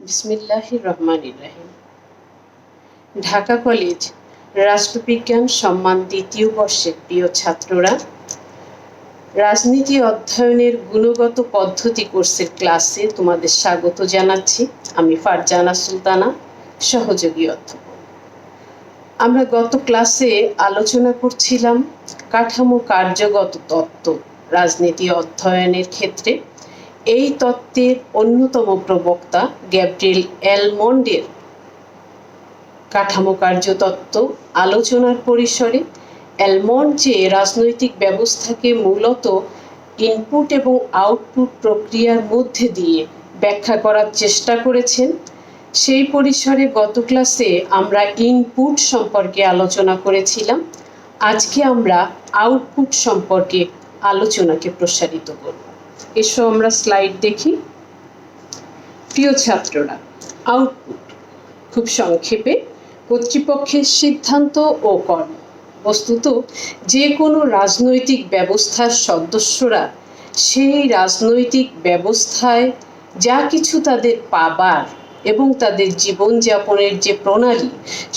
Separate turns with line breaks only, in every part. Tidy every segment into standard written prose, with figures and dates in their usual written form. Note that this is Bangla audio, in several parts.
বিসমিল্লাহির রহমানির রহিম। ঢাকা কলেজ রাষ্ট্রবিজ্ঞান সম্মান দ্বিতীয় বর্ষের প্রিয় ছাত্ররা, রাজনীতি অধ্যয়নের গুণগত পদ্ধতি কোর্সের ক্লাসে তোমাদের স্বাগত জানাচ্ছি। আমি ফারজানা সুলতানা, সহযোগী অধ্যাপক। আমরা গত ক্লাসে আলোচনা করছিলাম কাঠামো কার্যগত তত্ত্ব রাজনীতি অধ্যয়নের ক্ষেত্রে। এই তত্ত্বের অন্যতম প্রবক্তা গ্যাব্রিয়েল এলমন্ডের কাঠামো কার্যতত্ত্ব আলোচনার পরিসরে এলমন্ড যে রাজনৈতিক ব্যবস্থাকে মূলত ইনপুট এবং আউটপুট প্রক্রিয়ার মধ্যে দিয়ে ব্যাখ্যা করার চেষ্টা করেছেন, সেই পরিসরে গত ক্লাসে আমরা ইনপুট সম্পর্কে আলোচনা করেছিলাম। আজকে আমরা আউটপুট সম্পর্কে আলোচনাকে প্রসারিত করব। এসো আমরা স্লাইড দেখি। প্রিয় ছাত্ররা, আউটপুট খুব সংক্ষেপে কর্তৃপক্ষের সিদ্ধান্ত ও কর্ম। বস্তুত যে কোনো রাজনৈতিক ব্যবস্থার সদস্যরা সেই রাজনৈতিক ব্যবস্থায় যা কিছু তাদের পাবার এবং তাদের জীবনযাপনের যে প্রণালী,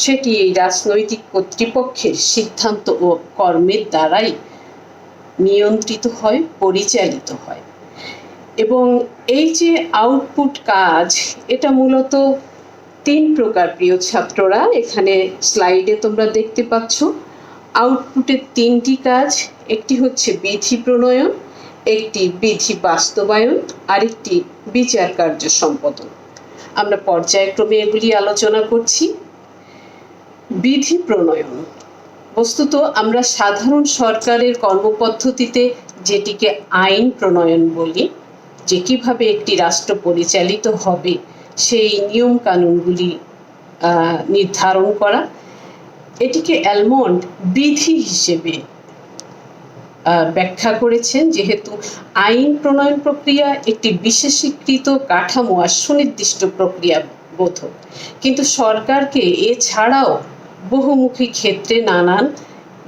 সেটি এই রাজনৈতিক কর্তৃপক্ষের সিদ্ধান্ত ও কর্মের দ্বারাই নিয়ন্ত্রিত হয়, পরিচালিত হয়। এবং এই যে আউটপুট কাজ, এটা মূলত তিন প্রকার। প্রিয় ছাত্ররা, এখানে স্লাইডে তোমরা দেখতে পাচ্ছ আউটপুটের তিনটি কাজ। একটি হচ্ছে বিধি প্রণয়ন, একটি বিধি বাস্তবায়ন, আরেকটি বিচার কার্য সম্পাদন। আমরা পর্যায়ক্রমে এগুলি আলোচনা করছি। বিধি প্রণয়ন বস্তুত আমরা সাধারণ সরকারের কর্মপদ্ধতিতে যেটিকে আইন প্রণয়ন বলি, যে কিভাবে একটি রাষ্ট্র পরিচালিত হবে সেই নিয়ম কানুনগুলি নির্ধারণ করা। এটিকে এলমন্ড বিধি হিসেবে ব্যাখ্যা করেছেন, যেহেতু আইন প্রণয়ন প্রক্রিয়া একটি বিশেষীকৃত কাঠামো আর সুনির্দিষ্ট প্রক্রিয়া বোধক, কিন্তু সরকারকে এছাড়াও বহুমুখী ক্ষেত্রে নানান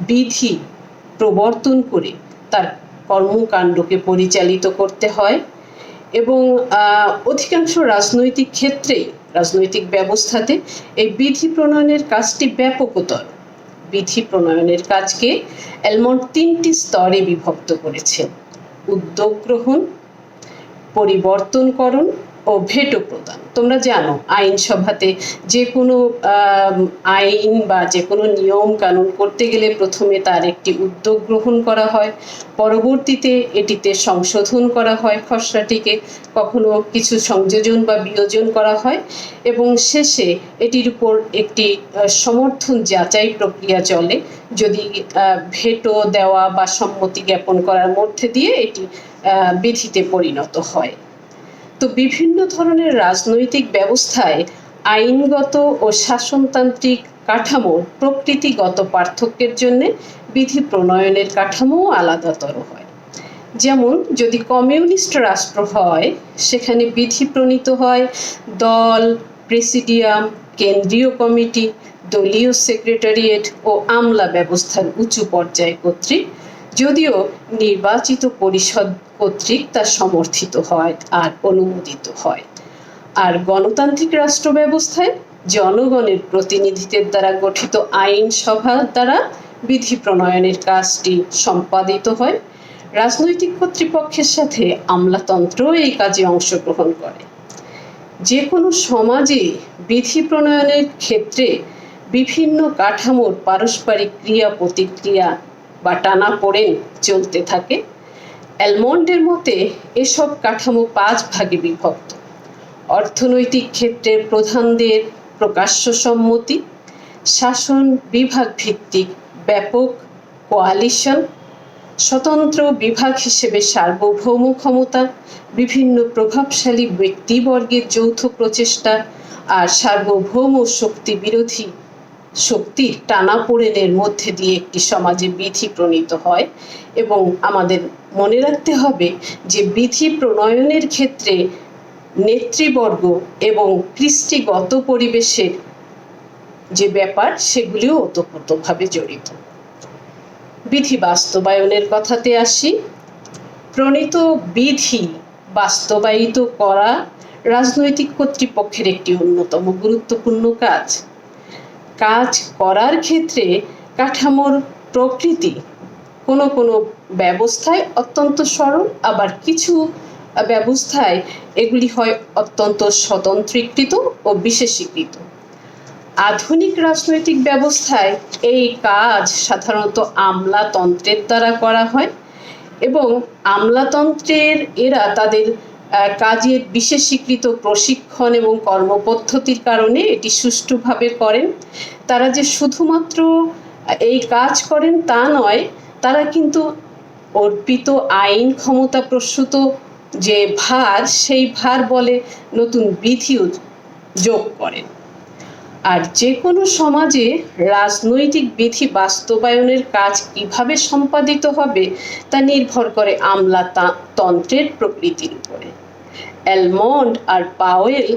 বিধি প্রবর্তন করে তার কর্মকাণ্ডকে পরিচালিত করতে হয়। এবং অধিকাংশ রাজনৈতিক ক্ষেত্রেই, রাজনৈতিক ব্যবস্থাতে এই বিধি প্রণয়নের কাজটি ব্যাপকতর। বিধি প্রণয়নের কাজকে এলমন্ড তিনটি স্তরে বিভক্ত করেছেন: উদ্যোগ গ্রহণ, পরিবর্তনকরণ ও ভেটো প্রদান। তোমরা জানো আইনসভাতে যে কোনো আইন বা যে কোনো নিয়ম কানুন করতে গেলে প্রথমে তার একটি উদ্যোগ গ্রহণ করা হয়, পরবর্তীতে এটিতে সংশোধন করা হয় খসড়াটিকে, কখনো কিছু সংযোজন বা বিয়োজন করা হয়, এবং শেষে এটির উপর একটি সমর্থন যাচাই প্রক্রিয়া চলে। যদি ভেটো দেওয়া বা সম্মতি জ্ঞাপন করার মধ্যে দিয়ে এটি বিধিতে পরিণত হয়। তো বিভিন্ন ধরনের রাজনৈতিক ব্যবস্থায় আইনগত ও শাসনতান্ত্রিক কাঠামোর প্রকৃতিগত পার্থক্যের জন্য বিধি প্রণয়নের কাঠামো আলাদাতর হয়। যেমন যদি কমিউনিস্ট রাষ্ট্র হয়, সেখানে বিধি প্রণীত হয় দল, প্রেসিডিয়াম, কেন্দ্রীয় কমিটি, দলীয় সেক্রেটারিয়েট ও আমলা ব্যবস্থার উঁচু পর্যায় কর্তৃক, যদিও নির্বাচিত পরিষদ কর্তৃক তা সমর্থিত হয় আর অনুমোদিত হয়। আর গণতান্ত্রিক রাষ্ট্র ব্যবস্থায় জনগণের প্রতিনিধিদের দ্বারা গঠিত আইনসভা দ্বারা বিধি প্রণয়নের কাজটি সম্পাদিত হয়। রাজনৈতিক কর্তৃপক্ষের সাথে আমলাতন্ত্র এই কাজে অংশগ্রহণ করে। যে কোনো সমাজে বিধি প্রণয়নের ক্ষেত্রে বিভিন্ন কাঠামোর পারস্পরিক ক্রিয়া প্রতিক্রিয়া বা টানাপোড়েন চলতে থাকে। এলমন্ডের মতে এসব কাঠামো 5 ভাগে বিভক্ত: অর্থনৈতিক ক্ষেত্রে প্রধানদের প্রকাশ্য সম্মতি, শাসন বিভাগ ভিত্তিক ব্যাপক কোয়ালিশন, স্বতন্ত্র বিভাগ হিসেবে সার্বভৌম ক্ষমতা, বিভিন্ন প্রভাবশালী ব্যক্তিবর্গের যৌথ প্রচেষ্টা, আর সার্বভৌম শক্তি বিরোধী শক্তির টানাপোড়েনের মধ্যে দিয়ে একটি সমাজে বিধি প্রণীত হয়। এবং আমাদের মনে রাখতে হবে যে বিধি প্রণয়নের ক্ষেত্রে নেতৃবর্গ এবং কৃষ্টিগত পরিবেশের যে ব্যাপার, সেগুলিও ওতপ্রোতভাবে জড়িত। বিধি বাস্তবায়নের কথাতে আসি। প্রণীত বিধি বাস্তবায়িত করা রাজনৈতিক কর্তৃপক্ষের একটি অন্যতম গুরুত্বপূর্ণ কাজ। কাজ করার ক্ষেত্রে কাঠামোর প্রকৃতি কোনো কোনো ব্যবস্থায় অত্যন্ত সরল, আবার কিছু ব্যবস্থায় এগুলি হয় অত্যন্ত স্বতন্ত্রীকৃত ও বিশেষীকৃত। আধুনিক রাজনৈতিক ব্যবস্থায় এই কাজ সাধারণত আমলাতন্ত্রের দ্বারা করা হয় এবং আমলাতন্ত্রের এরা তাদের কাজের বিশেষীকৃত প্রশিক্ষণ এবং কর্মপদ্ধতির কারণে এটি সুষ্ঠুভাবে করেন। তারা যে শুধুমাত্র এই কাজ করেন তা নয়, তারা কিন্তু অর্পিত আইন ক্ষমতা প্রসূত যে ভার, সেই ভার বলে নতুন বিধিও যোগ করেন। আর যে কোনো সমাজে রাজনৈতিক বিধি বাস্তবায়নের কাজ কিভাবে সম্পাদিত হবে তা নির্ভর করে আমলাতন্ত্রের প্রকৃতির উপরে। অ্যালমন্ড আর পাওয়েল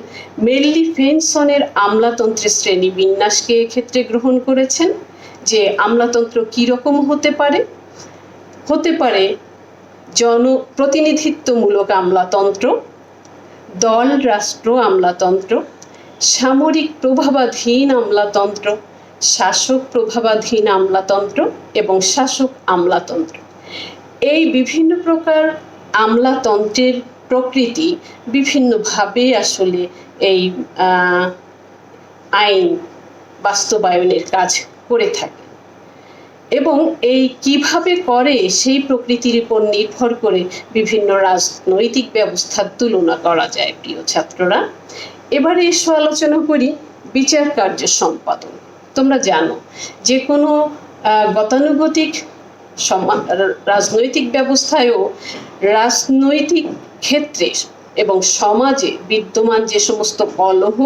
মেনলি ফেনসনের আমলাতন্ত্রের শ্রেণী বিন্যাসকে এক্ষেত্রে গ্রহণ করেছেন। যে আমলাতন্ত্র কীরকম হতে পারে? হতে পারে জনপ্রতিনিধিত্বমূলক আমলাতন্ত্র, দল রাষ্ট্র আমলাতন্ত্র, সামরিক প্রভাবাধীন আমলাতন্ত্র, শাসক প্রভাবাধীন আমলাতন্ত্র এবং শাসক আমলাতন্ত্র। এই বিভিন্ন প্রকার আমলাতন্ত্রের প্রকৃতি বিভিন্নভাবে আসলে এই আইন বাস্তবায়নের কাজ করে থাকে এবং এই কিভাবে করে সেই প্রকৃতির উপর নির্ভর করে বিভিন্ন রাজনৈতিক ব্যবস্থার তুলনা করা যায়। প্রিয় ছাত্ররা, এবারে এসো আলোচনা করি বিচার কার্য সম্পাদন। তোমরা জানো যে কোনো গতানুগতিক রাজনৈতিক ব্যবস্থায়ও রাজনৈতিক ক্ষেত্রে এবং সমাজে বিদ্যমান যে সমস্ত কলহ,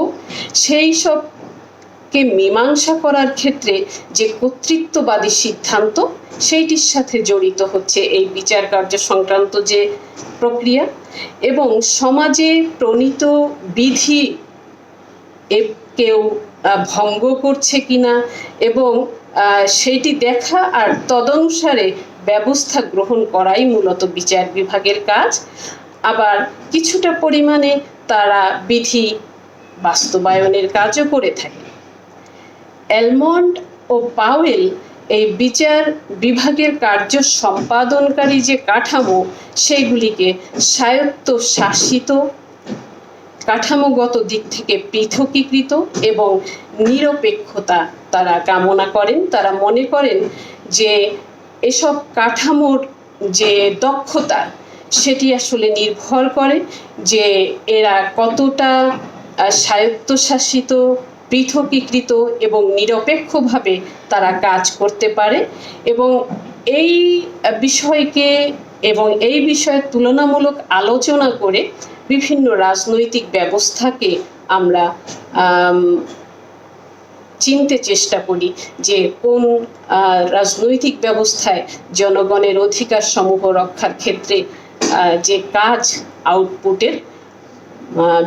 সেই সবকে মীমাংসা করার ক্ষেত্রে যে কর্তৃত্ববাদী সিদ্ধান্ত, সেইটির সাথে জড়িত হচ্ছে এই বিচার কার্য সংক্রান্ত যে প্রক্রিয়া। এবং সমাজে প্রণীত বিধি কেউ ভঙ্গ করছে কিনা এবং সেইটি দেখা আর তদনুসারে ব্যবস্থা গ্রহণ করাই মূলত বিচার বিভাগের কাজ। আবার কিছুটা পরিমাণে তারা বিধি বাস্তবায়নের কাজও করে থাকে। অ্যালমন্ড ও পাওয়েল এই বিচার বিভাগের কার্য সম্পাদনকারী যে কাঠামো, সেইগুলিকে স্বায়ত্তশাসিত, কাঠামোগত দিক থেকে পৃথকীকৃত এবং নিরপেক্ষতা তারা কামনা করেন। তারা মনে করেন যে এসব কাঠামোর যে দক্ষতা, সেটি আসলে নির্ভর করে যে এরা কতটা স্বায়ত্তশাসিত, পৃথকীকৃত এবং নিরপেক্ষভাবে তারা কাজ করতে পারে। এবং এই বিষয়কে এবং এই বিষয়ে তুলনামূলক আলোচনা করে বিভিন্ন রাজনৈতিক ব্যবস্থাকে আমরা চিনতে চেষ্টা করি যে কোন রাজনৈতিক ব্যবস্থায় জনগণের অধিকার সমূহ রক্ষার ক্ষেত্রে যে কাজ, আউটপুটের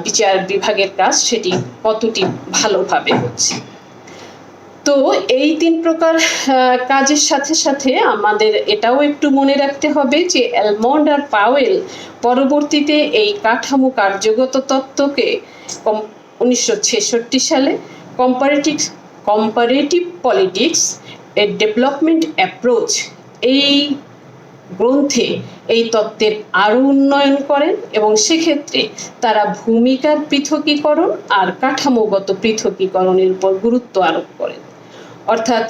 বিচার বিভাগের কাজ, সেটি কতটি ভালোভাবে হচ্ছে। তো এই তিন প্রকার কাজের সাথে সাথে আমাদের এটাও একটু মনে রাখতে হবে যে অ্যালমন্ড আর পাওয়েল পরবর্তীতে এই কাঠামো কার্যগত তত্ত্বকে 1966 সালে কম্পারেটিভ পলিটিক্স এ ডেভেলপমেন্ট অ্যাপ্রোচ এই গ্রন্থে এই তত্ত্বের আরও উন্নয়ন করেন এবং সেক্ষেত্রে তারা ভূমিকার পৃথকীকরণ আর কাঠামোগত পৃথকীকরণের উপর গুরুত্ব আরোপ করেন। অর্থাৎ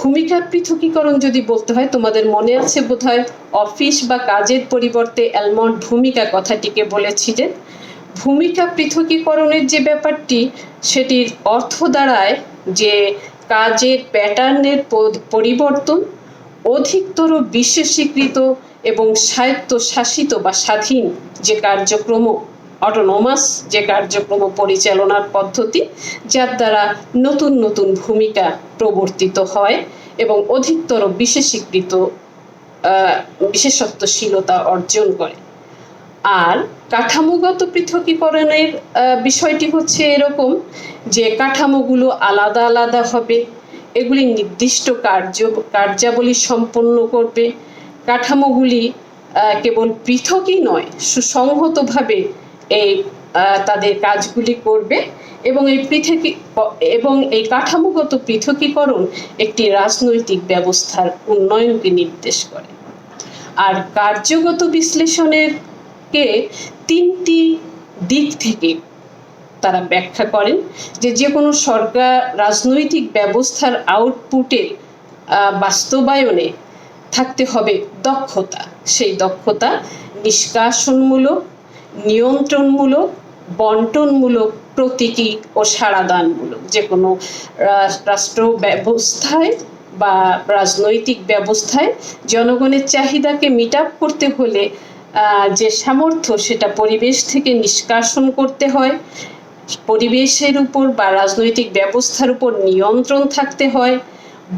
ভূমিকার পৃথকীকরণ যদি বলতে হয়, তোমাদের মনে আছে বোধহয় অফিস বা কাজের পরিবর্তে অ্যালমন্ড ভূমিকা কথাটিকে বলেছিলেন। ভূমিকা পৃথকীকরণের যে ব্যাপারটি, সেটির অর্থ দাঁড়ায় যে কাজের প্যাটার্নের পরিবর্তন, অধিকতর বিশেষীকৃত এবং স্বায়ত্তশাসিত বা স্বাধীন যে কার্যক্রম, অটোনোমাস যে কার্যক্রম পরিচালনার পদ্ধতি, যার দ্বারা নতুন নতুন ভূমিকা প্রবর্তিত হয় এবং অধিকতর বিশেষীকৃত বিশেষত্বশীলতা অর্জন করে। আর কাঠামোগত পৃথকীকরণের বিষয়টি হচ্ছে এরকম যে কাঠামোগুলো আলাদা আলাদা হবে, এগুলি নির্দিষ্ট কার্যাবলী সম্পন্ন করবে। কাঠামোগুলি কেবল পৃথকই নয়, সুসংহতভাবে এই তাদের কাজগুলি করবে এবং এই কাঠামোগত পৃথকীকরণ একটি রাজনৈতিক ব্যবস্থার উন্নয়নকে নির্দেশ করে। আর কার্যগত বিশ্লেষণের কে তিনটি দিক থেকে তারা ব্যাখ্যা করেন যে কোনো সরকার রাজনৈতিক ব্যবস্থার আউটপুটের বাস্তবায়নে থাকতে হবে দক্ষতা। সেই দক্ষতা নিষ্কাশনমূলক, নিয়ন্ত্রণমূলক, বন্টনমূলক, প্রতীকী ও সাড়াদানমূলক। যে কোনো রাষ্ট্র ব্যবস্থায় বা রাজনৈতিক ব্যবস্থায় জনগণের চাহিদাকে মিট আপ করতে হলে যে সামর্থ্য, সেটা পরিবেশ থেকে নিষ্কাশন করতে হয়, পরিবেশের উপর বা রাজনৈতিক ব্যবস্থার উপর নিয়ন্ত্রণ থাকতে হয়,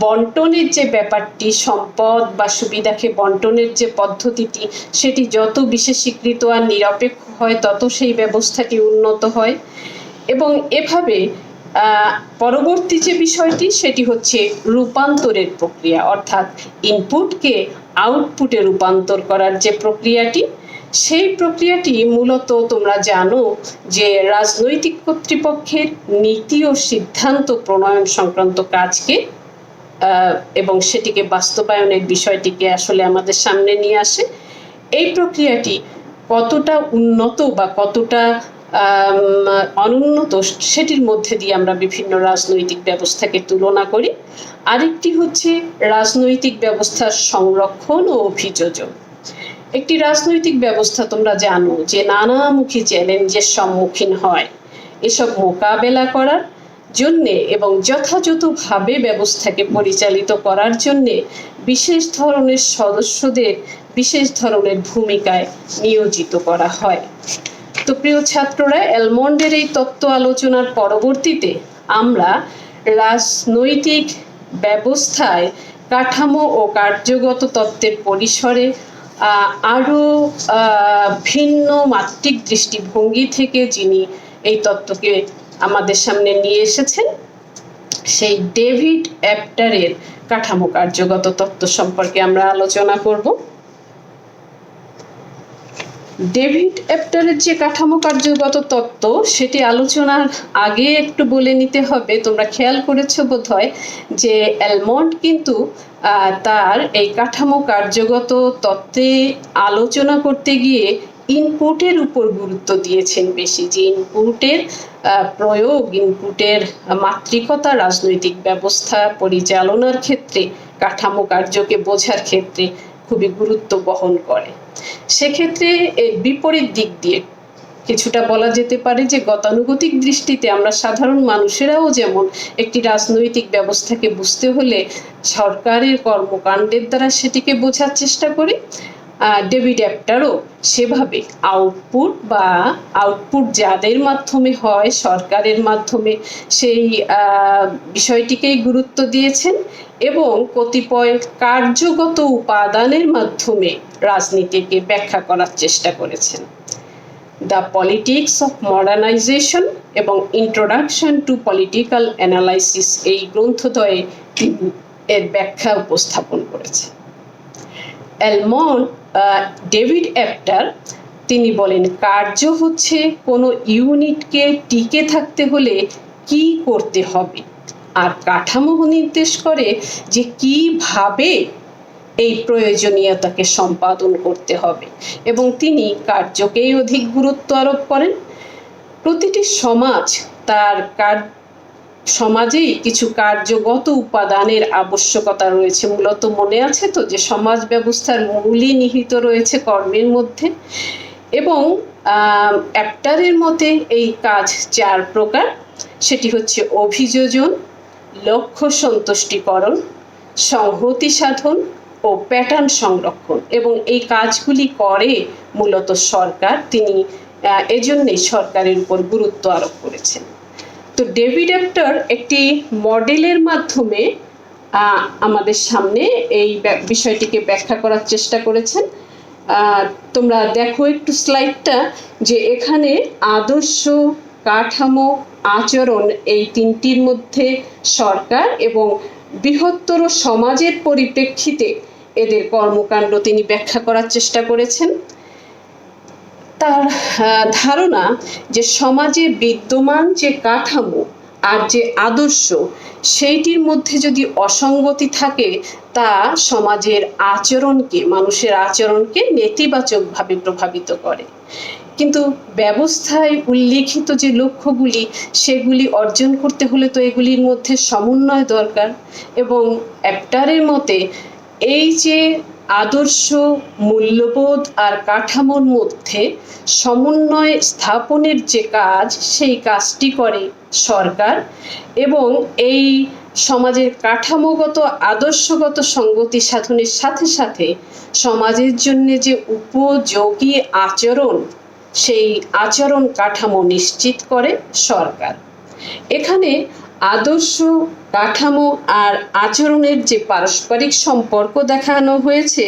বন্টনের যে ব্যাপারটি, সম্পদ বা সুবিধাকে বন্টনের যে পদ্ধতিটি, সেটি যত বিশেষীকৃত আর নিরপেক্ষ হয় তত সেই ব্যবস্থাটি উন্নত হয়। এবং এভাবে পরবর্তী যে বিষয়টি, সেটি হচ্ছে রূপান্তরের প্রক্রিয়া, অর্থাৎ ইনপুটকে আউটপুটে রূপান্তর করার যে প্রক্রিয়াটি, সেই প্রক্রিয়াটি মূলত তোমরা জানো যে রাজনৈতিক কর্তৃপক্ষের নীতি ও সিদ্ধান্ত প্রণয়ন সংক্রান্ত কাজকে এবং সেটিকে বাস্তবায়নের বিষয়টিকে আসলে আমাদের সামনে নিয়ে আসে। এই প্রক্রিয়াটি কতটা উন্নত বা কতটা অনুন্নত, সেটির মধ্যে দিয়ে আমরা বিভিন্ন রাজনৈতিক ব্যবস্থাকে তুলনা করি। আরেকটি হচ্ছে রাজনৈতিক ব্যবস্থার সংরক্ষণ ও অভিযোজন। একটি রাজনৈতিক ব্যবস্থা তোমরা জানো যে নানামুখী চ্যালেঞ্জের সম্মুখীন হয়। এসব মোকাবেলা করার জন্যে এবং যথাযথভাবে ব্যবস্থাকে পরিচালিত করার জন্যে বিশেষ ধরনের সদস্যদের বিশেষ ধরনের ভূমিকায় নিয়োজিত করা হয়। তো প্রিয় ছাত্ররা, অ্যালমন্ডের এই তত্ত্ব আলোচনার পরবর্তীতে আমরা রাজনৈতিক ব্যবস্থায় কাঠামো ও কার্যগত তত্ত্বের পরিসরে আরও ভিন্ন মাত্রিক দৃষ্টিভঙ্গি থেকে যিনি এই তত্ত্বকে আমাদের সামনে নিয়ে এসেছেন, সেই ডেভিড অ্যাপ্টারের কাঠামো কার্যগত তত্ত্ব সম্পর্কে আমরা আলোচনা করব। ডেভিড অ্যাপ্টারের যে কাঠামো কার্যগত তত্ত্ব, সেটি আলোচনার আগে একটু বলে নিতে হবে। তোমরা খেয়াল করেছো বোধহয় যে অ্যালমন্ড কিন্তু তার এই কাঠামো কার্যগত তত্ত্বে আলোচনা করতে গিয়ে ইনপুটের উপর গুরুত্ব দিয়েছেন বেশি, যে ইনপুটের প্রয়োগ, ইনপুটের মাত্রিকতা রাজনৈতিক ব্যবস্থা পরিচালনার ক্ষেত্রে, কাঠামো কার্যকে বোঝার ক্ষেত্রে খুবই গুরুত্ব বহন করে। সেক্ষেত্রে এর বিপরীত দিক দিয়ে কিছুটা বলা যেতে পারে যে গতানুগতিক দৃষ্টিতে আমরা সাধারণ মানুষেরাও যেমন একটি রাজনৈতিক ব্যবস্থাকে বুঝতে হলে সরকারের কর্মকাণ্ডের দ্বারা সেটিকে বোঝার চেষ্টা করি, ডেভিড অ্যাপ্টারও সেভাবে আউটপুট যাদের মাধ্যমে হয়, সরকারের মাধ্যমে, সেই বিষয়টিকেই গুরুত্ব দিয়েছেন এবং কতিপয় কার্যগত উপাদানের মাধ্যমে রাজনীতিকে ব্যাখ্যা করার চেষ্টা করেছেন। দ্য পলিটিক্স অফ মডার্নাইজেশন এবং ইন্ট্রোডাকশন টু পলিটিক্যাল অ্যানালাইসিস, এই গ্রন্থদ্বয়ে এর ব্যাখ্যা উপস্থাপন করেছেন। ডেভিড অ্যাপ্টার তিনি বলেন, কার্য হচ্ছে কোনো ইউনিটকে টিকে থাকতে হলে কি করতে হবে, আর কাঠামো নির্দেশ করে যে কিভাবে এই প্রয়োজনীয়তাকে সম্পাদন করতে হবে, এবং তিনি কার্যকেই অধিক গুরুত্ব আরোপ করেন। প্রতিটি সমাজ তার সমাজেই কিছু কার্যগত উপাদানের আবশ্যকতা রয়েছে। মূলত মনে আছে তো যে সমাজ ব্যবস্থার মূলই নিহিত রয়েছে কর্মের মধ্যে, এবং অ্যাপ্টারের মতে এই কাজ 4 প্রকার। সেটি হচ্ছে অভিযোজন, লক্ষ্য সন্তুষ্টিকরণ, সংহতি সাধন ও প্যাটার্ন সংরক্ষণ, এবং এই কাজগুলি করে মূলত সরকার। তিনি এজন্যই সরকারের উপর গুরুত্ব আরোপ করেছেন। তো ডেভিড অ্যাপ্টার একটি মডেলের মাধ্যমে আমাদের সামনে এই বিষয়টিকে ব্যাখ্যা করার চেষ্টা করেছেন। তোমরা দেখো একটু স্লাইডটা, যে এখানে আদর্শ, কাঠামো, আচরণ, এই তিনটির মধ্যে সরকার এবং বৃহত্তর সমাজের পরিপ্রেক্ষিতে এদের কর্মকাণ্ড তিনি ব্যাখ্যা করার চেষ্টা করেছেন। তার ধারণা যে সমাজে বিদ্যমান যে কাঠামো আর যে আদর্শ সেইটির মধ্যে যদি অসঙ্গতি থাকে তা সমাজের আচরণকে, মানুষের আচরণকে নেতিবাচকভাবে প্রভাবিত করে। কিন্তু ব্যবস্থায় উল্লিখিত যে লক্ষ্যগুলি সেগুলি অর্জন করতে হলে তো এগুলির মধ্যে সমন্বয় দরকার, এবং অ্যাপ্টারের মতে এই যে আদর্শ, মূল্যবোধ আর কাঠামোর মধ্যে সমন্বয় স্থাপনের যে কাজ, সেই কাজটি করে সরকার, এবং এই সমাজের কাঠামোগত আদর্শগত সঙ্গতি সাধনের সাথে সাথে সমাজের জন্য যে উপযোগী আচরণ, সেই আচরণ কাঠামো নিশ্চিত করে সরকার। এখানে আদর্শ, কাঠামো আর আচরণের যে পারস্পরিক সম্পর্ক দেখানো হয়েছে,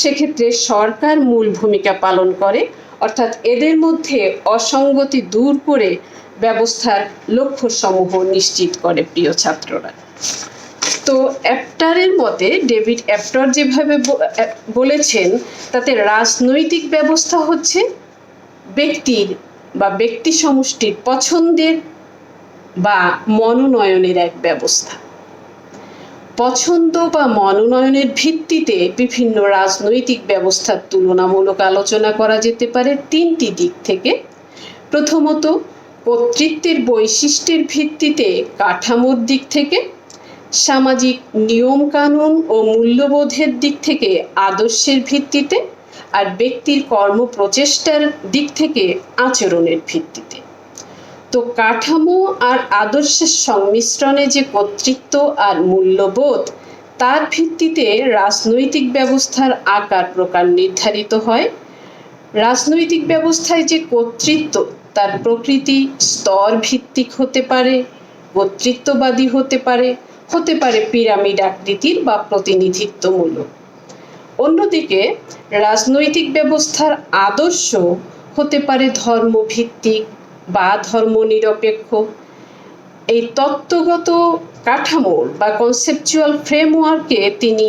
সেক্ষেত্রে সরকার মূল ভূমিকা পালন করে, অর্থাৎ এদের মধ্যে অসঙ্গতি দূর করে ব্যবস্থার লক্ষ্যসমূহ নিশ্চিত করে। প্রিয় ছাত্ররা, তো অ্যাপ্টারের মতে, ডেভিড অ্যাপ্টার যেভাবে বলেছেন, তাতে রাজনৈতিক ব্যবস্থা হচ্ছে ব্যক্তির বা ব্যক্তি সমষ্টির পছন্দের বা মনোনয়নের এক ব্যবস্থা। পছন্দ বা মনোনয়নের ভিত্তিতে বিভিন্ন রাজনৈতিক ব্যবস্থার তুলনামূলক আলোচনা করা যেতে পারে তিনটি দিক থেকে। প্রথমত, কর্তৃত্বের বৈশিষ্ট্যের ভিত্তিতে কাঠামোর দিক থেকে, সামাজিক নিয়ম কানুন ও মূল্যবোধের দিক থেকে আদর্শের ভিত্তিতে, আর ব্যক্তির কর্ম প্রচেষ্টার দিক থেকে আচরণের ভিত্তিতে। তো কাঠামো আর আদর্শের সংমিশ্রণে যে কর্তৃত্ব আর মূল্যবোধ, তার ভিত্তিতে রাজনৈতিক ব্যবস্থার আকার প্রকার নির্ধারিত হয়। রাজনৈতিক ব্যবস্থায় যে কর্তৃত্ব, তার প্রকৃতি স্তর ভিত্তিক হতে পারে, কর্তৃত্ববাদী হতে পারে, হতে পারে পিরামিড আকৃতির বা প্রতিনিধিত্বমূলক। অন্যদিকে রাজনৈতিক ব্যবস্থার আদর্শ হতে পারে ধর্মভিত্তিক বা ধর্মনিরপেক্ষ। এই তত্ত্বগত কাঠামোর বা কনসেপচুয়াল ফ্রেমওয়ার্কে তিনি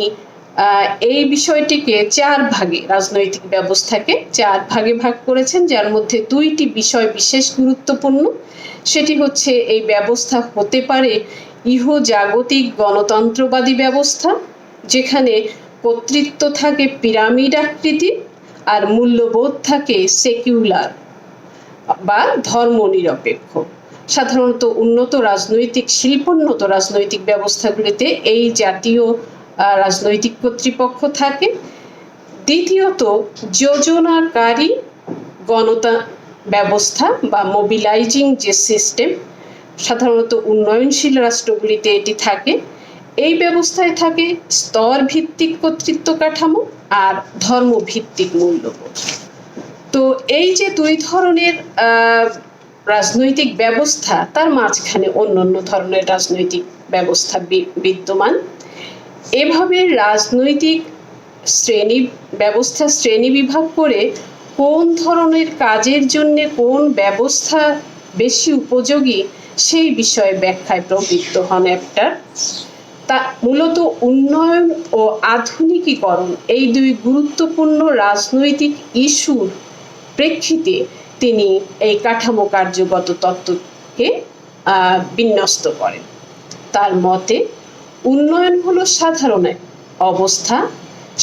এই বিষয়টিকে চার ভাগে, রাজনৈতিক ব্যবস্থাকে চার ভাগে ভাগ করেছেন, যার মধ্যে দুইটি বিষয় বিশেষ গুরুত্বপূর্ণ। সেটি হচ্ছে, এই ব্যবস্থা হতে পারে ইহজাগতিক গণতন্ত্রবাদী ব্যবস্থা, যেখানে কর্তৃত্ব থাকে পিরামিড আকৃতি আর মূল্যবোধ থাকে সেকুলার বা ধর্মনিরপেক্ষ। সাধারণত উন্নত রাজনৈতিক, শিল্পোন্নত রাজনৈতিক ব্যবস্থাগুলিতে এই জাতীয় রাজনৈতিক কর্তৃপক্ষ থাকে। দ্বিতীয়ত, যোজনাকারী ব্যবস্থা বা মোবিলাইজিং যে সিস্টেম, সাধারণত উন্নয়নশীল রাষ্ট্রগুলিতে এটি থাকে। এই ব্যবস্থায় থাকে স্তর ভিত্তিক কর্তৃত্ব কাঠামো আর ধর্মভিত্তিক মূল্যবোধ। তো এই যে দুই ধরনের রাজনৈতিক ব্যবস্থা, তার মাঝখানে অন্যান্য ধরনের রাজনৈতিক ব্যবস্থা বিদ্যমান। এভাবে রাজনৈতিক শ্রেণী বিভাগ করে কোন ধরনের কাজের জন্য কোন ব্যবস্থা বেশি উপযোগী, সেই বিষয়ে ব্যাখ্যায় প্রবৃত্ত হন অ্যাপ্টার। তা মূলত উন্নয়ন ও আধুনিকীকরণ, এই দুই গুরুত্বপূর্ণ রাজনৈতিক ইস্যুর প্রেক্ষিতে তিনি এই কাঠামো কার্যগত তত্ত্বকে বিন্যস্ত করেন। তার মতে, উন্নয়ন হলো সাধারণ অবস্থা,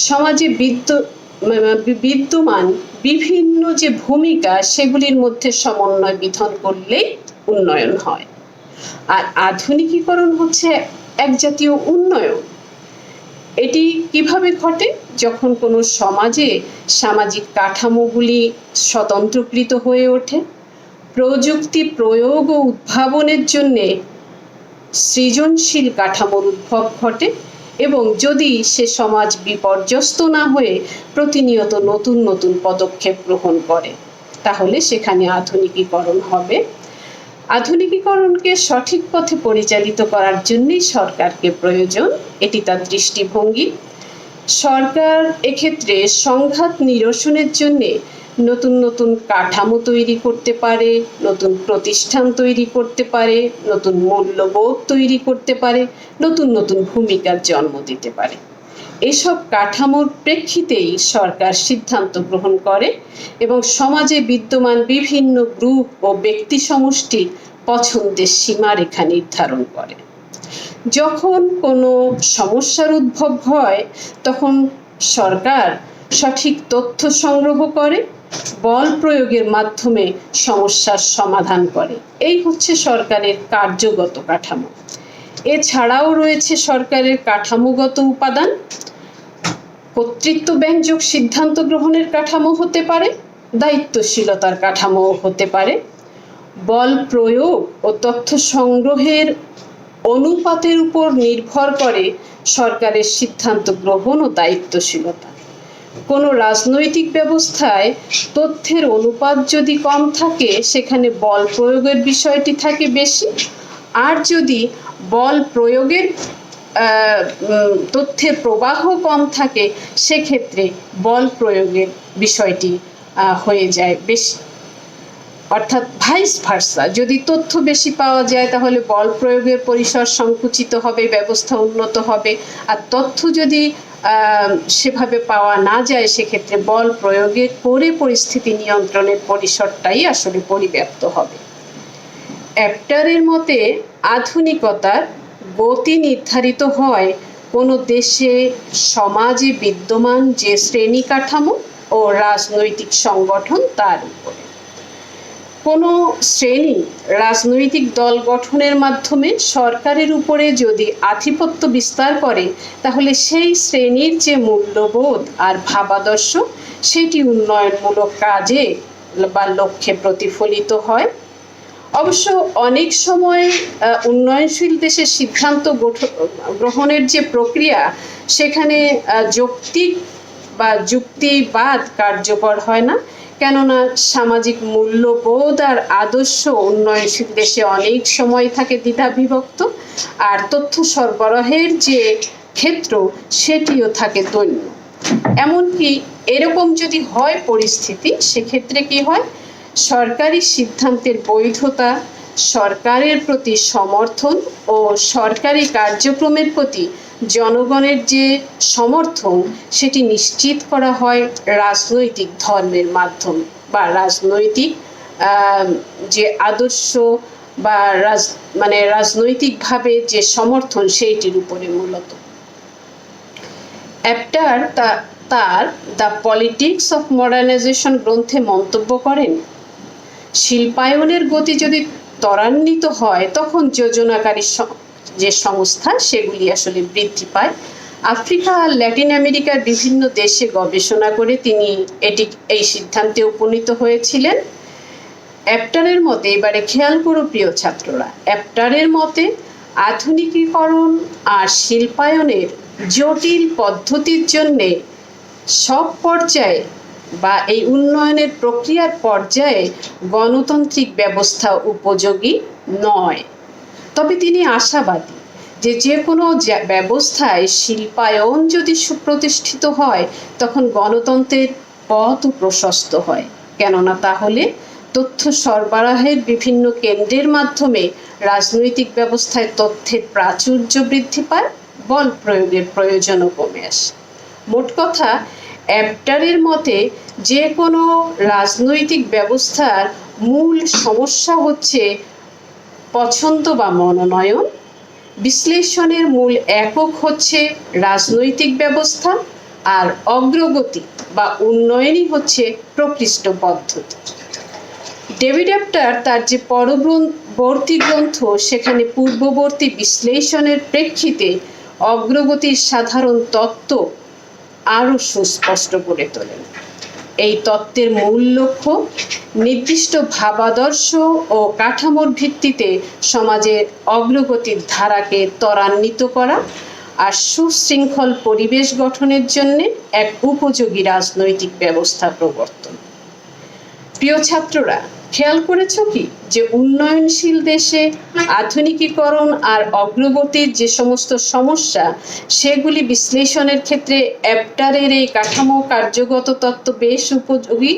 সমাজে বিদ্যমান বিভিন্ন যে ভূমিকা, সেগুলির মধ্যে সমন্বয় বিধান করলেই উন্নয়ন হয়। আর আধুনিকীকরণ হচ্ছে এক জাতীয় উন্নয়ন। এটি কিভাবে ঘটে? যখন কোনো সমাজে সামাজিক কাঠামোগুলি স্বতন্ত্রকৃত হয়ে ওঠে, প্রযুক্তি প্রয়োগ ও উদ্ভাবনের জন্যে সৃজনশীল কাঠামোর উদ্ভব ঘটে, এবং যদি সে সমাজ বিপর্যস্ত না হয়ে প্রতিনিয়ত নতুন নতুন পদক্ষেপ গ্রহণ করে, তাহলে সেখানে আধুনিকীকরণ হবে। আধুনিকীকরণকে সঠিক পথে পরিচালিত করার জন্যই সরকারকে প্রয়োজন, এটি তার দৃষ্টিভঙ্গি। সরকার এক্ষেত্রে সংঘাত নিরসনের জন্য নতুন নতুন কাঠামো তৈরি করতে পারে, নতুন প্রতিষ্ঠান তৈরি করতে পারে, নতুন মূল্যবোধ তৈরি করতে পারে, নতুন নতুন ভূমিকার জন্ম দিতে পারে। এসব কাঠামোর প্রেক্ষিতেই সরকার সিদ্ধান্ত গ্রহণ করে এবং সমাজে বিদ্যমান বিভিন্ন গ্রুপ ও ব্যক্তি সমষ্টির পছন্দের সীমারেখা নির্ধারণ করে। যখন কোনো সমস্যার উদ্ভব হয় তখন সরকার সঠিক তথ্য সংগ্রহ করে বল প্রয়োগের মাধ্যমে সমস্যার সমাধান করে। এই হচ্ছে সরকারের কার্যগত কাঠামো। এছাড়াও রয়েছে সরকারের কাঠামোগত উপাদান। কর্তৃত্ব ব্যঞ্জক সিদ্ধান্ত গ্রহণের কাঠামো হতে পারে, দায়িত্বশীলতার কাঠামো হতে পারে। বল প্রয়োগ ও তথ্য সংগ্রহের অনুপাতের উপর নির্ভর করে সরকারের সিদ্ধান্ত গ্রহণ ও দায়িত্বশীলতা। কোনো রাজনৈতিক ব্যবস্থায় তথ্যের অনুপাত যদি কম থাকে সেখানে বল প্রয়োগের বিষয়টি থাকে বেশি, আর যদি বল প্রয়োগের তথ্যের প্রবাহ কম থাকে সেক্ষেত্রে বল প্রয়োগের বিষয়টি হয়ে যায় বেশি। অর্থাৎ ভাইস ভার্সা, যদি তথ্য বেশি পাওয়া যায় তাহলে বল প্রয়োগের পরিসর সংকুচিত হবে, ব্যবস্থা উন্নত হবে, আর তথ্য যদি সেভাবে পাওয়া না যায় সেক্ষেত্রে বল প্রয়োগের করে পরিস্থিতি নিয়ন্ত্রণের পরিসরটাই আসলে পরিব্যাপ্ত হবে। অ্যাপ্টারের মতে আধুনিকতার গতি নির্ধারিত হয় কোনো দেশে সমাজে বিদ্যমান যে শ্রেণী কাঠামো ও রাজনৈতিক সংগঠন তার উপরে। কোনো শ্রেণী রাজনৈতিক দল গঠনের মাধ্যমে সরকারের উপরে যদি আধিপত্য বিস্তার করে তাহলে সেই শ্রেণীর যে মূল্যবোধ আর ভাবাদর্শ সেটি উন্নয়নমূলক কাজে বা লক্ষ্যে প্রতিফলিত হয়। অবশ্য অনেক সময় উন্নয়নশীল দেশের সিদ্ধান্ত গ্রহণের যে প্রক্রিয়া সেখানে যৌক্তিক বা যুক্তিবাদ কার্যকর হয় না, কেননা সামাজিক মূল্যবোধ আর আদর্শ উন্নয়নশীল দেশে অনেক সময় থাকে দ্বিধাবিভক্ত, আর তথ্য সরবরাহের যে ক্ষেত্র সেটিও থাকে দৈন্য। এমনকি এরকম যদি হয় পরিস্থিতি, সেক্ষেত্রে কি হয়, সরকারি সিদ্ধান্তের বৈধতা, সরকারের প্রতি সমর্থন ও সরকারি কার্যক্রমের প্রতি জনগণের যে সমর্থন সেটি নিশ্চিত করা হয় রাজনৈতিক ধর্মের মাধ্যমে বা রাজনৈতিক যে আদর্শ বা রাজনৈতিকভাবে যে সমর্থন সেইটির উপরে মূলত। অ্যাপ্টার তার দ্য পলিটিক্স অফ মডার্নাইজেশন গ্রন্থে মন্তব্য করেন, শিল্পায়নের গতি যদি ত্বরান্বিত হয় তখন যোজনাকারী যে সংস্থা সেগুলি আসলে বৃদ্ধি পায়। আফ্রিকা আর ল্যাটিন আমেরিকার বিভিন্ন দেশে গবেষণা করে তিনি এই সিদ্ধান্তে উপনীত হয়েছিলেন। অ্যাপ্টারের মতে, এবারে খেয়াল করো প্রিয় ছাত্ররা, অ্যাপ্টারের মতে আধুনিকীকরণ আর শিল্পায়নের জটিল পদ্ধতির জন্যে সব পর্যায়ে বা এই উন্নয়নের প্রক্রিয়ার পর্যায়ে গণতান্ত্রিক ব্যবস্থা উপযোগী নয়। তবে তিনি আশাবাদী যে কোনো ব্যবস্থায় শিল্পায়ন যদি সুপ্রতিষ্ঠিত হয় তখন গণতন্ত্রের পথ প্রশস্ত হয়, কেননা তাহলে তথ্য সরবরাহের বিভিন্ন কেন্দ্রের মাধ্যমে রাজনৈতিক ব্যবস্থায় তথ্যের প্রাচুর্য বৃদ্ধি পায়, বল প্রয়োগের প্রয়োজনও কমে আসে। মোট কথা, অ্যাপ্টারের মতে যে কোনো রাজনৈতিক ব্যবস্থার মূল সমস্যা হচ্ছে পছন্দ বা মনোনয়ন, বিশ্লেষণের মূল একক হচ্ছে রাজনৈতিক ব্যবস্থা, আর অগ্রগতি বা উন্নয়নই হচ্ছে প্রকৃষ্ট পদ্ধতি। ডেভিড অ্যাপ্টার তার যে পরবর্তী গ্রন্থ সেখানে পূর্ববর্তী বিশ্লেষণের প্রেক্ষিতে অগ্রগতির সাধারণ তত্ত্ব আরও সুস্পষ্ট করে তোলেন। এই তত্ত্বের মূল লক্ষ্য নির্দিষ্ট ভাবাদর্শ ও কাঠামোর ভিত্তিতে সমাজের অগ্রগতির ধারাকে ত্বরান্বিত করা আর সুশৃঙ্খল পরিবেশ গঠনের জন্য এক উপযোগী রাজনৈতিক ব্যবস্থা প্রবর্তন। প্রিয় ছাত্ররা, খেয়াল করেছো কি যে উন্নয়নশীল দেশে আধুনিকীকরণ আর অগ্রগতির যে সমস্ত সমস্যা সেগুলি বিশ্লেষণের ক্ষেত্রে অ্যাপ্টারের এই কাঠামো কার্যগত তত্ত্ব বেশ উপযোগী,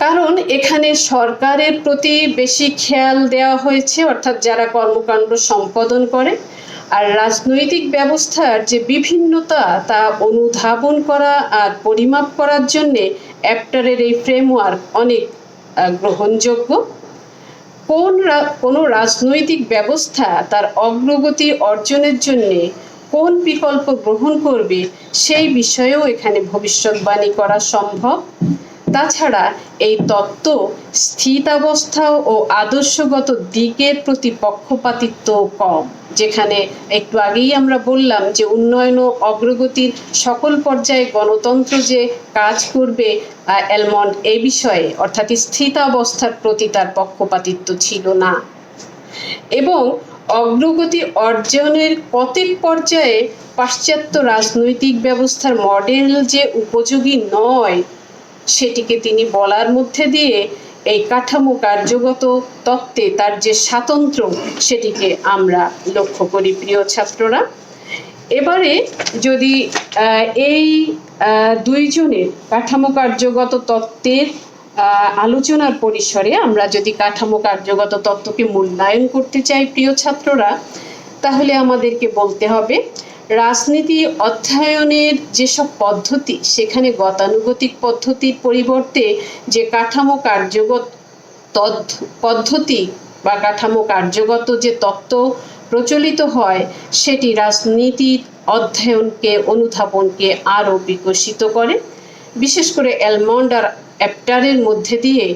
কারণ এখানে সরকারের প্রতি বেশি খেয়াল দেওয়া হয়েছে, অর্থাৎ যারা কর্মকাণ্ড সম্পাদন করে, আর রাজনৈতিক ব্যবস্থার যে বিভিন্নতা তা অনুধাবন করা আর পরিমাপ করার জন্যে অ্যাপ্টারের এই ফ্রেমওয়ার্ক অনেক গ্রহণযোগ্য। কোনো রাজনৈতিক ব্যবস্থা তার অগ্রগতি অর্জনের জন্যে কোন বিকল্প গ্রহণ করবে সেই বিষয়েও এখানে ভবিষ্যৎবাণী করা সম্ভব। তাছাড়া এই তত্ত্ব স্থিতাবস্থা ও আদর্শগত দিকের প্রতি পক্ষপাতিত্ব কম, যেখানে একটু আগেই আমরা বললাম যে উন্নয়ন ও অগ্রগতির সকল পর্যায়ে গণতন্ত্র যে কাজ করবে এলমন্ড এই বিষয়ে অর্থাৎ স্থিতাবস্থার প্রতি তার পক্ষপাতিত্ব ছিল না, এবং অগ্রগতি অর্জনের প্রত্যেক পর্যায়ে পাশ্চাত্য রাজনৈতিক ব্যবস্থার মডেল যে উপযোগী নয় সেটিকে তিনি বলার মধ্যে দিয়ে এই কাঠামো কার্যগত তত্ত্বে তার যে স্বাতন্ত্র্য সেটিকে আমরা লক্ষ্য করি। প্রিয় ছাত্ররা, এবারে যদি এই দুইজনের কাঠামো কার্যগত তত্ত্বের আলোচনার পরিসরে আমরা যদি কাঠামো কার্যগত তত্ত্বকে মূল্যায়ন করতে চাই প্রিয় ছাত্ররা, তাহলে আমাদেরকে বলতে হবে রাজনীতি অধ্যয়নের যেসব পদ্ধতি সেখানে গতানুগতিক পদ্ধতির পরিবর্তে যে কাঠামো কার্যগত পদ্ধতি বা কাঠামো কার্যগত যে তত্ত্ব প্রচলিত হয় সেটি রাজনীতির অধ্যয়নকে অনুধাবনকে আরও বিকশিত করে। বিশেষ করে এলমন্ড আর অ্যাপ্টারের মধ্যে দিয়ে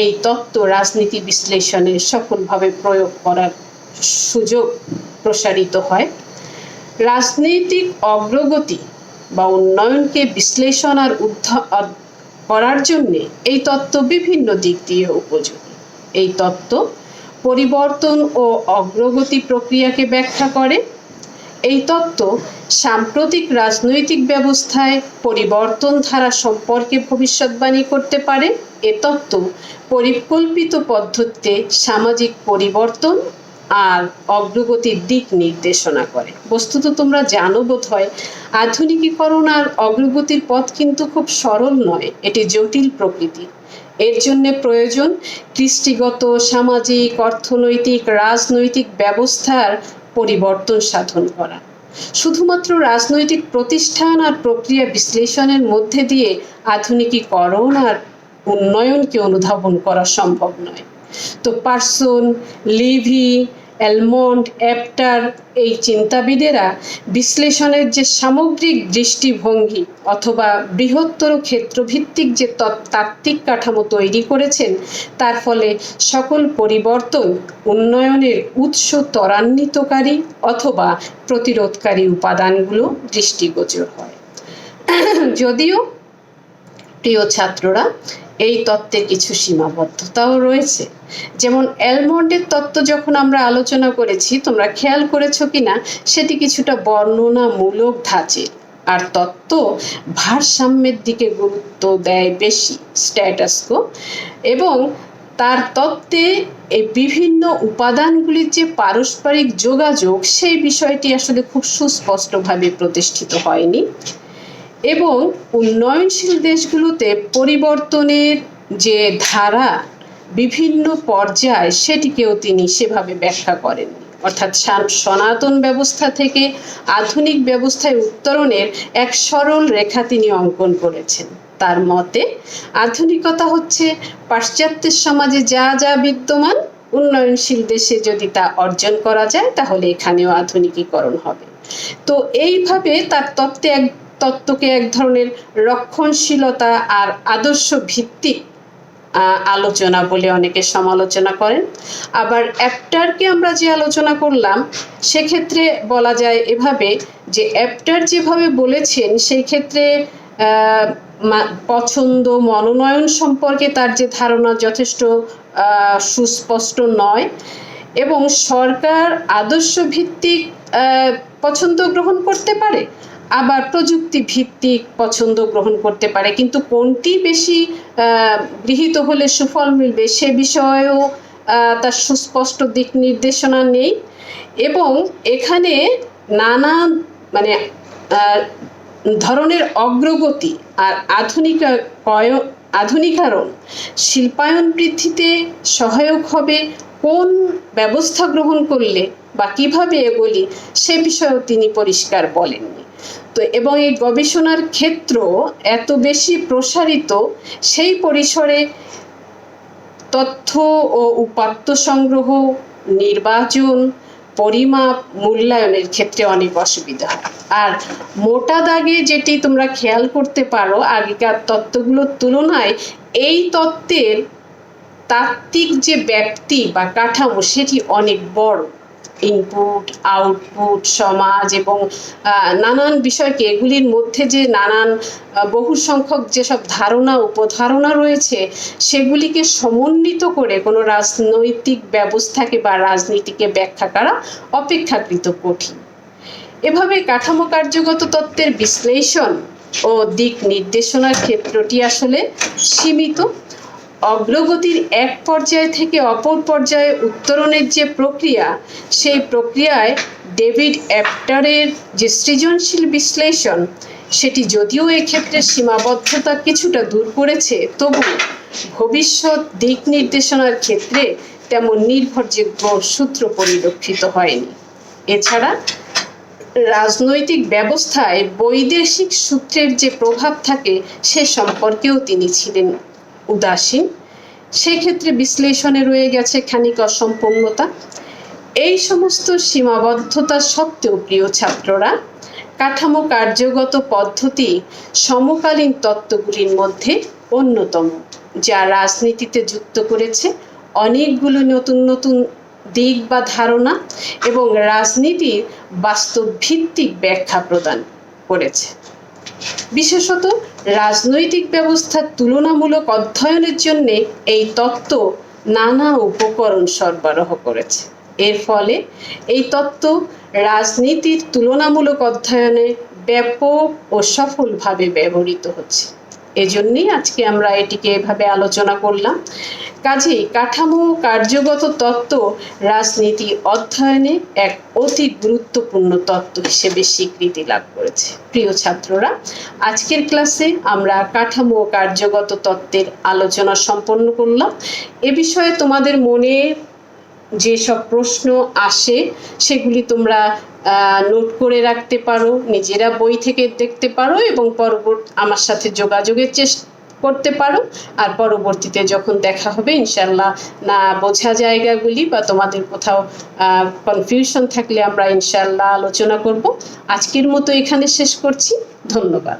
এই তত্ত্ব রাজনীতি বিশ্লেষণে সফলভাবে প্রয়োগ করার সুযোগ প্রসারিত হয়। রাজনৈতিক অগ্রগতি বা উন্নয়নকে বিশ্লেষণ আর করার জন্যে এই তত্ত্ব বিভিন্ন দিক দিয়ে উপযোগী। এই তত্ত্ব পরিবর্তন ও অগ্রগতি প্রক্রিয়াকে ব্যাখ্যা করে। এই তত্ত্ব সাম্প্রতিক রাজনৈতিক ব্যবস্থায় পরিবর্তন ধারা সম্পর্কে ভবিষ্যৎবাণী করতে পারে। এ তত্ত্ব পরিকল্পিত পদ্ধতিতে সামাজিক পরিবর্তন আর অগ্রগতির দিক নির্দেশনা করে। বস্তুত তোমরা জানো বোধহয় আধুনিকীকরণ আর অগ্রগতির পথ কিন্তু খুব সরল নয়, এটি জটিল প্রকৃতির। এর জন্য প্রয়োজন কৃষ্টিগত, সামাজিক, অর্থনৈতিক, রাজনৈতিক ব্যবস্থার পরিবর্তন সাধন করা। শুধুমাত্র রাজনৈতিক প্রতিষ্ঠান আর প্রক্রিয়া বিশ্লেষণের মধ্যে দিয়ে আধুনিকীকরণ আর উন্নয়নকে অনুধাবন করা সম্ভব নয়। তো পার্সন, লিভি, এলমন্ড, অ্যাপ্টার এই চিন্তাবিদেরা বিশ্লেষণের যে সামগ্রিক দৃষ্টিভঙ্গি অথবা বৃহত্তর ক্ষেত্রভিত্তিক যে তাত্ত্বিক কাঠামো তৈরি করেছেন তার ফলে সকল পরিবর্তন উন্নয়নের উৎস ত্বরান্বিতকারী অথবা প্রতিরোধকারী উপাদানগুলো দৃষ্টিগোচর হয়। যদিও প্রিয় ছাত্ররা এই তত্ত্বের কিছু সীমাবদ্ধতাও রয়েছে। যেমন এলমন্ডের তত্ত্ব যখন আমরা আলোচনা করেছি, তোমরা খেয়াল করেছো কিনা সেটি কিছুটা বর্ণনামূলক ধাঁচের, আর তত্ত্ব ভারসাম্যের দিকে গুরুত্ব দেয় বেশি, স্ট্যাটাস কো, এবং তার তত্ত্বে এই বিভিন্ন উপাদানগুলির যে পারস্পরিক যোগাযোগ সেই বিষয়টি আসলে খুব সুস্পষ্টভাবে প্রতিষ্ঠিত হয়নি। এবং উন্নয়নশীল দেশগুলোতে পরিবর্তনের যে ধারা বিভিন্ন পর্যায় সেটিকেও তিনি সেভাবে ব্যাখ্যা করেননি। অর্থাৎ সনাতন ব্যবস্থা থেকে আধুনিক ব্যবস্থায় উত্তরণের এক সরল রেখা তিনি অঙ্কন করেছেন। তার মতে আধুনিকতা হচ্ছে পাশ্চাত্যের সমাজে যা যা বিদ্যমান উন্নয়নশীল দেশে যদি তা অর্জন করা যায় তাহলে এখানেও আধুনিকীকরণ হবে। তো এইভাবে তার তত্ত্বকে এক ধরনের রক্ষণশীলতা আর আদর্শ ভিত্তিক আলোচনা বলে অনেকে সমালোচনা করেন। আবার অ্যাপ্টারকে আমরা যে আলোচনা করলাম সেক্ষেত্রে বলা যায় এভাবে যে অ্যাপ্টার যেভাবে বলেছেন সেই ক্ষেত্রে পছন্দ মনোনয়ন সম্পর্কে তার যে ধারণা যথেষ্ট সুস্পষ্ট নয়, এবং সরকার আদর্শ ভিত্তিক পছন্দ গ্রহণ করতে পারে, আবার প্রযুক্তি ভিত্তিক পছন্দ গ্রহণ করতে পারে, কিন্তু কোনটি বেশি গৃহীত হলে সুফল মিলবে সে বিষয়েও তার সুস্পষ্ট দিক নির্দেশনা নেই। এবং এখানে নানা ধরনের অগ্রগতি আর আধুনিকায়ন শিল্পায়ন বৃদ্ধিতে সহায়ক হবে, কোন ব্যবস্থা গ্রহণ করলে বা কিভাবে এগোলি সে বিষয়েও তিনি পরিষ্কার বলেননি। তো এবং এই গবেষণার ক্ষেত্র এত বেশি প্রসারিত, সেই পরিসরে তথ্য ও উপাত্ত সংগ্রহ, নির্বাচন, পরিমাপ, মূল্যায়নের ক্ষেত্রে অনেক অসুবিধা হয়। আর মোটা দাগে যেটি তোমরা খেয়াল করতে পারো, আগেকার তত্ত্বগুলোর তুলনায় এই তত্ত্বের তাত্ত্বিক যে ব্যাপ্তি বা কাঠামো সেটি অনেক বড়। ইনপুট, আউটপুট, সমাজ এবং নানান বিষয়কে, এগুলির মধ্যে যে নানান বহু সংখ্যক যেসব ধারণা উপধারণা রয়েছে সেগুলিকে সমন্বিত করে কোনো রাজনৈতিক ব্যবস্থাকে বা রাজনীতিকে ব্যাখ্যা করা অপেক্ষাকৃত কঠিন। এভাবে কাঠামো কার্যগত তত্ত্বের বিশ্লেষণ ও দিক নির্দেশনার ক্ষেত্রটি আসলে সীমিত। অগ্রগতির এক পর্যায় থেকে অপর পর্যায়ে উত্তরণের যে প্রক্রিয়া, সেই প্রক্রিয়ায় ডেভিড অ্যাপ্টারের যে সৃজনশীল বিশ্লেষণ, সেটি যদিও এক্ষেত্রে সীমাবদ্ধতা কিছুটা দূর করেছে, তবু ভবিষ্যৎ দিক নির্দেশনার ক্ষেত্রে তেমন নির্ভরযোগ্য সূত্র পরিলক্ষিত হয়নি। এছাড়া রাজনৈতিক ব্যবস্থায় বৈদেশিক সূত্রের যে প্রভাব থাকে সে সম্পর্কেও তিনি ছিলেন উদাসীন। সেক্ষেত্রে বিশ্লেষণে রয়ে গেছে খানিক অসম্পূর্ণতা। এই সমস্ত সীমাবদ্ধতা সত্ত্বেও প্রিয় ছাত্ররা, কাঠামো কার্যগত পদ্ধতি সমকালীন তত্ত্বগুলির মধ্যে অন্যতম, যা রাজনীতিতে যুক্ত করেছে অনেকগুলো নতুন নতুন দিক বা ধারণা এবং রাজনীতির বাস্তব ভিত্তিক ব্যাখ্যা প্রদান করেছে। বিশেষত রাজনৈতিক ব্যবস্থার তুলনামূলক অধ্যয়নের জন্য এই তত্ত্ব নানা উপকরণ সরবরাহ করেছে। এর ফলে এই তত্ত্ব রাজনীতির তুলনামূলক অধ্যয়নে ব্যাপক ও সফলভাবে ব্যবহৃত হচ্ছে। এজন্যই আজকে আমরা এটিকে এভাবে আলোচনা করলাম। কাজেই কাঠামো কার্যগত তত্ত্ব রাজনীতি অধ্যয়নে এক অতি গুরুত্বপূর্ণ তত্ত্ব হিসেবে স্বীকৃতি লাভ করেছে। প্রিয় ছাত্ররা, আজকের ক্লাসে আমরা কাঠামো কার্যগত তত্ত্বের আলোচনা সম্পন্ন করলাম। এ বিষয়ে তোমাদের মনে যেসব প্রশ্ন আসে সেগুলি তোমরা নোট করে রাখতে পারো, নিজেরা বই থেকে দেখতে পারো এবং আমার সাথে যোগাযোগের চেষ্টা করতে পারো। আর পরবর্তীতে যখন দেখা হবে ইনশাল্লাহ না বোঝা জায়গাগুলি বা তোমাদের কোথাও কনফিউশন থাকলে আমরা ইনশাল্লাহ আলোচনা করব। আজকের মতো এখানে শেষ করছি। ধন্যবাদ।